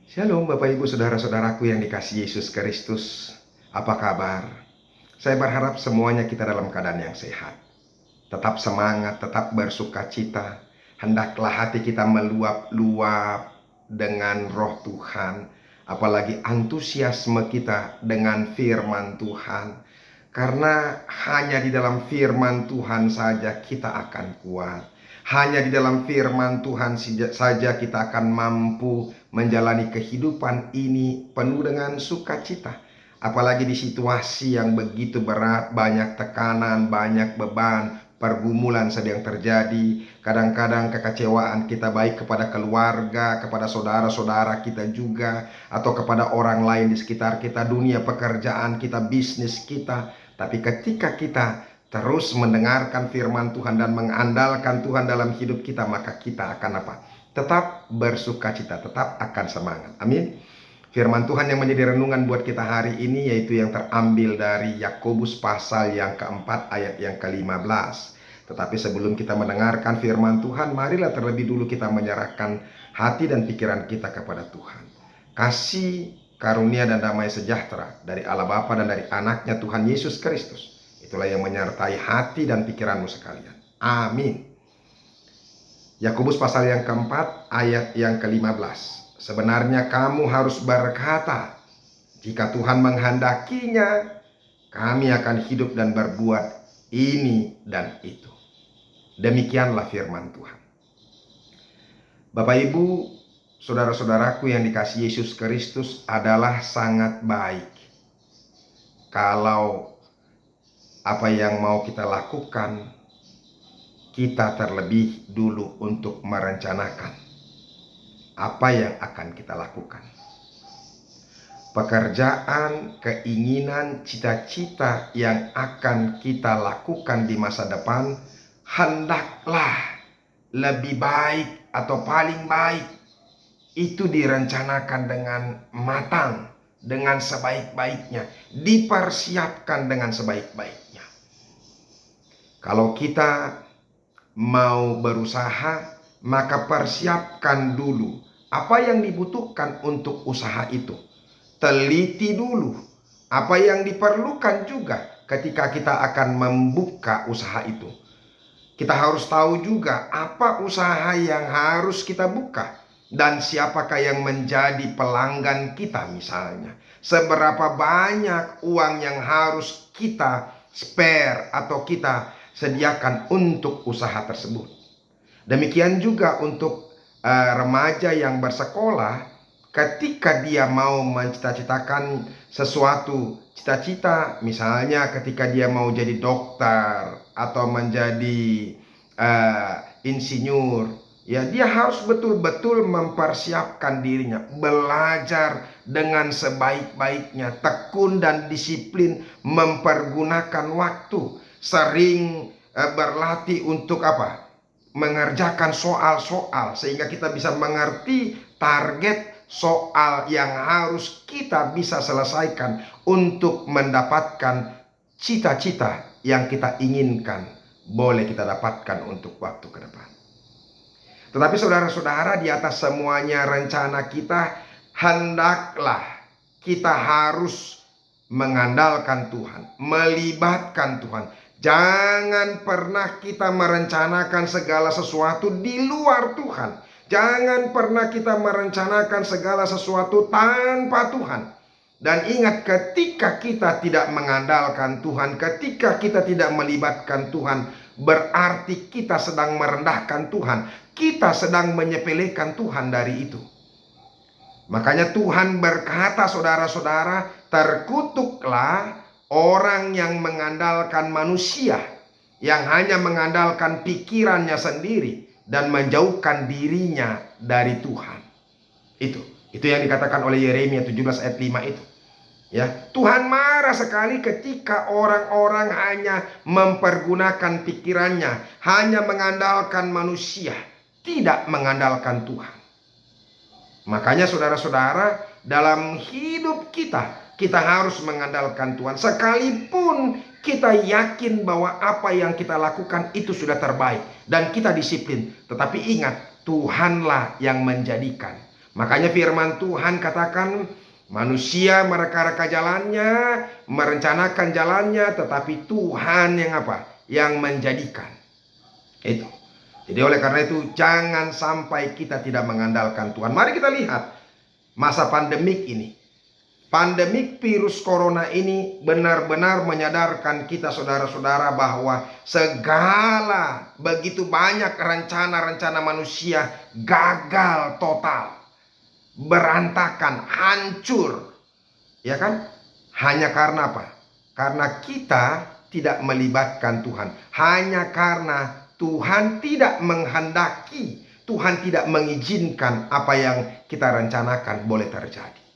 Shalom Bapak Ibu Saudara-saudaraku yang dikasihi Yesus Kristus. Apa kabar? Saya berharap semuanya kita dalam keadaan yang sehat. Tetap semangat, tetap bersuka cita. Hendaklah hati kita meluap-luap dengan roh Tuhan. Apalagi antusiasme kita dengan firman Tuhan. Karena hanya di dalam firman Tuhan saja kita akan kuat. Hanya di dalam firman Tuhan saja kita akan mampu menjalani kehidupan ini penuh dengan sukacita. Apalagi di situasi yang begitu berat, banyak tekanan, banyak beban, pergumulan sedang terjadi. Kadang-kadang kekecewaan kita baik kepada keluarga, kepada saudara-saudara kita juga, atau kepada orang lain di sekitar kita, dunia pekerjaan kita, bisnis kita. Tapi ketika kita terus mendengarkan firman Tuhan dan mengandalkan Tuhan dalam hidup kita, maka kita akan apa? Tetap bersuka cita, tetap akan semangat. Amin. Firman Tuhan yang menjadi renungan buat kita hari ini yaitu yang terambil dari Yakobus pasal yang keempat ayat yang ke-15. Tetapi sebelum kita mendengarkan firman Tuhan, marilah terlebih dulu kita menyerahkan hati dan pikiran kita kepada Tuhan. Kasih, karunia dan damai sejahtera dari Allah Bapa dan dari anaknya Tuhan Yesus Kristus, itulah yang menyertai hati dan pikiranmu sekalian. Amin. Yakobus pasal yang keempat ayat yang ke-15. Sebenarnya kamu harus berkata, jika Tuhan menghendakinya, kami akan hidup dan berbuat ini dan itu. Demikianlah firman Tuhan. Bapak Ibu, saudara-saudaraku yang dikasihi Yesus Kristus, adalah sangat baik kalau apa yang mau kita lakukan, kita terlebih dulu untuk merencanakan apa yang akan kita lakukan. Pekerjaan, keinginan, cita-cita yang akan kita lakukan di masa depan hendaklah lebih baik atau paling baik itu direncanakan dengan matang, dengan sebaik-baiknya, dipersiapkan dengan sebaik-baiknya. Kalau kita mau berusaha, maka persiapkan dulu apa yang dibutuhkan untuk usaha itu. Teliti dulu apa yang diperlukan juga ketika kita akan membuka usaha itu. Kita harus tahu juga apa usaha yang harus kita buka dan siapakah yang menjadi pelanggan kita misalnya. Seberapa banyak uang yang harus kita spare atau kita sediakan untuk usaha tersebut. Demikian juga untuk remaja yang bersekolah, ketika dia mau mencita-citakan sesuatu cita-cita, misalnya ketika dia mau jadi dokter atau menjadi insinyur, ya dia harus betul-betul mempersiapkan dirinya, belajar dengan sebaik-baiknya, tekun dan disiplin, mempergunakan waktu, sering berlatih untuk apa? Mengerjakan soal-soal sehingga kita bisa mengerti target soal yang harus kita bisa selesaikan untuk mendapatkan cita-cita yang kita inginkan boleh kita dapatkan untuk waktu ke depan. Tetapi saudara-saudara, di atas semuanya rencana kita, hendaklah kita harus mengandalkan Tuhan, melibatkan Tuhan. Jangan pernah kita merencanakan segala sesuatu di luar Tuhan. Jangan pernah kita merencanakan segala sesuatu tanpa Tuhan. Dan ingat, ketika kita tidak mengandalkan Tuhan, ketika kita tidak melibatkan Tuhan, berarti kita sedang merendahkan Tuhan. Kita sedang menyepelekan Tuhan dari itu. Makanya Tuhan berkata, saudara-saudara, terkutuklah orang yang mengandalkan manusia, yang hanya mengandalkan pikirannya sendiri dan menjauhkan dirinya dari Tuhan. Itu yang dikatakan oleh Yeremia 17 ayat 5 itu. Ya, Tuhan marah sekali ketika orang-orang hanya mempergunakan pikirannya, hanya mengandalkan manusia, tidak mengandalkan Tuhan. Makanya saudara-saudara, dalam hidup kita harus mengandalkan Tuhan. Sekalipun kita yakin bahwa apa yang kita lakukan itu sudah terbaik dan kita disiplin, tetapi ingat, Tuhanlah yang menjadikan. Makanya firman Tuhan katakan, manusia mereka-reka jalannya, merencanakan jalannya, tetapi Tuhan yang apa? Yang menjadikan. Itu. Jadi oleh karena itu jangan sampai kita tidak mengandalkan Tuhan. Mari kita lihat masa pandemik ini. Pandemik virus corona ini benar-benar menyadarkan kita saudara-saudara bahwa segala begitu banyak rencana-rencana manusia gagal total, berantakan, hancur. Ya kan? Hanya karena apa? Karena kita tidak melibatkan Tuhan. Hanya karena Tuhan tidak menghendaki, Tuhan tidak mengizinkan apa yang kita rencanakan boleh terjadi.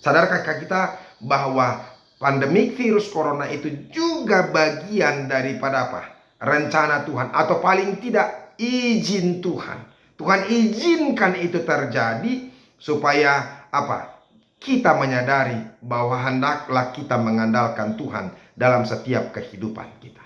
Sadarkah kita bahwa pandemik virus corona itu juga bagian daripada apa? Rencana Tuhan, atau paling tidak izin Tuhan. Tuhan izinkan itu terjadi supaya apa? Kita menyadari bahwa hendaklah kita mengandalkan Tuhan dalam setiap kehidupan kita.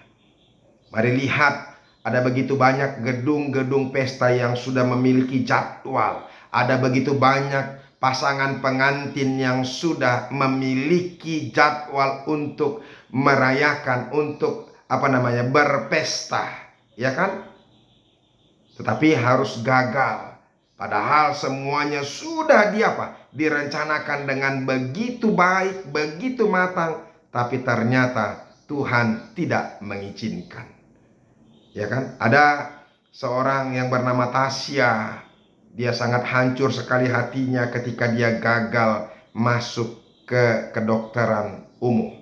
Mari lihat, ada begitu banyak gedung-gedung pesta yang sudah memiliki jadwal. Ada begitu banyak pasangan pengantin yang sudah memiliki jadwal untuk merayakan, untuk berpesta, ya kan? Tetapi harus gagal. Padahal semuanya sudah direncanakan dengan begitu baik, begitu matang, tapi ternyata Tuhan tidak mengizinkan. Ya kan? Ada seorang yang bernama Tasya. Dia sangat hancur sekali hatinya ketika dia gagal masuk ke kedokteran umum.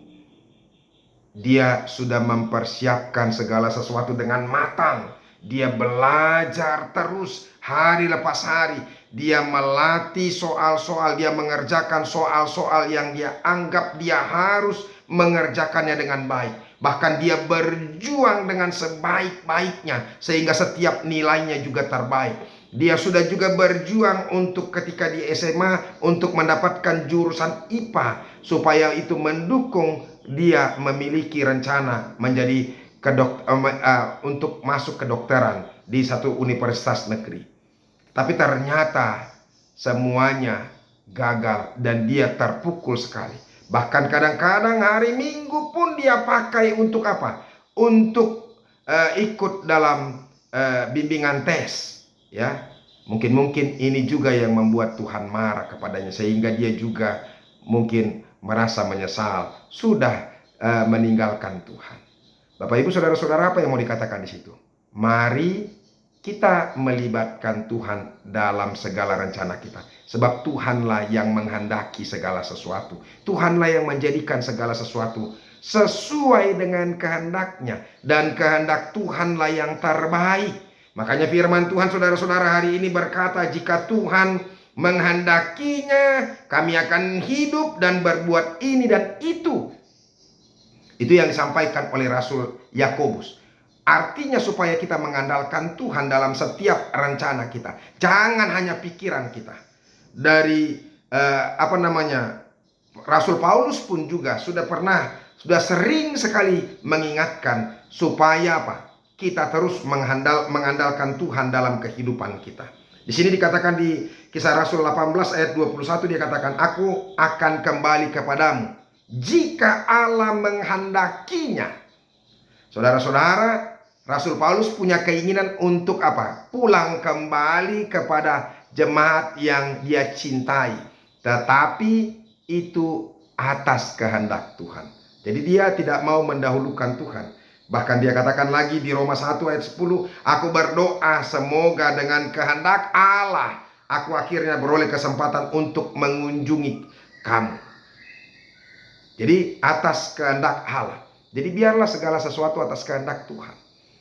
Dia sudah mempersiapkan segala sesuatu dengan matang. Dia belajar terus hari lepas hari. Dia melatih soal-soal, dia mengerjakan soal-soal yang dia anggap dia harus mengerjakannya dengan baik. Bahkan dia berjuang dengan sebaik-baiknya sehingga setiap nilainya juga terbaik. Dia sudah juga berjuang untuk ketika di SMA untuk mendapatkan jurusan IPA supaya itu mendukung dia memiliki rencana menjadi untuk masuk kedokteran di satu universitas negeri. Tapi ternyata semuanya gagal dan dia terpukul sekali. Bahkan kadang-kadang hari Minggu pun dia pakai untuk apa? Untuk ikut dalam bimbingan tes. Ya, mungkin ini juga yang membuat Tuhan marah kepadanya sehingga dia juga mungkin merasa menyesal sudah meninggalkan Tuhan. Bapak Ibu saudara-saudara, apa yang mau dikatakan di situ? Mari kita melibatkan Tuhan dalam segala rencana kita. Sebab Tuhanlah yang menghendaki segala sesuatu. Tuhanlah yang menjadikan segala sesuatu sesuai dengan kehendaknya. Dan kehendak Tuhanlah yang terbaik. Makanya firman Tuhan saudara-saudara hari ini berkata, jika Tuhan menghendakinya, kami akan hidup dan berbuat ini dan itu. Itu yang disampaikan oleh Rasul Yakobus. Artinya supaya kita mengandalkan Tuhan dalam setiap rencana kita. Jangan hanya pikiran kita. Dari Rasul Paulus pun juga sudah sering sekali mengingatkan supaya kita terus mengandalkan Tuhan dalam kehidupan kita. Di sini dikatakan di Kisah Rasul 18 ayat 21 dia katakan, aku akan kembali kepadamu jika Allah menghendakinya. Saudara-saudara, Rasul Paulus punya keinginan untuk pulang kembali kepada jemaat yang dia cintai. Tetapi itu atas kehendak Tuhan. Jadi dia tidak mau mendahulukan Tuhan. Bahkan dia katakan lagi di Roma 1 ayat 10, aku berdoa semoga dengan kehendak Allah aku akhirnya beroleh kesempatan untuk mengunjungi kamu. Jadi atas kehendak Allah. Jadi biarlah segala sesuatu atas kehendak Tuhan.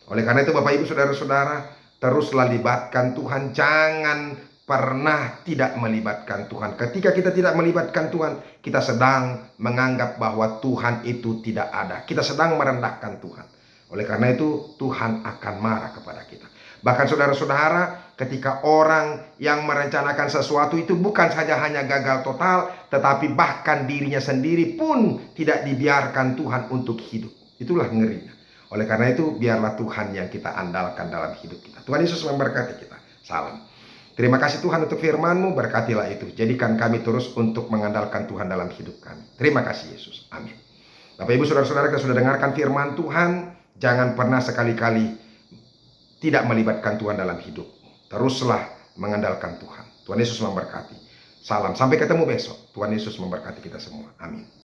Oleh karena itu Bapak Ibu saudara-saudara, teruslah libatkan Tuhan. Jangan pernah tidak melibatkan Tuhan. Ketika kita tidak melibatkan Tuhan, kita sedang menganggap bahwa Tuhan itu tidak ada. Kita sedang merendahkan Tuhan. Oleh karena itu Tuhan akan marah kepada kita. Bahkan saudara-saudara, ketika orang yang merencanakan sesuatu itu bukan saja hanya gagal total, tetapi bahkan dirinya sendiri pun tidak dibiarkan Tuhan untuk hidup. Itulah ngerinya. Oleh karena itu biarlah Tuhan yang kita andalkan dalam hidup kita. Tuhan Yesus memberkati kita. Salam. Terima kasih Tuhan untuk firman-Mu, berkatilah itu. Jadikan kami terus untuk mengandalkan Tuhan dalam hidup kami. Terima kasih Yesus. Amin. Bapak Ibu Saudara-saudara, kita sudah dengarkan firman Tuhan. Jangan pernah sekali-kali tidak melibatkan Tuhan dalam hidup. Teruslah mengandalkan Tuhan. Tuhan Yesus memberkati. Salam, sampai ketemu besok. Tuhan Yesus memberkati kita semua. Amin.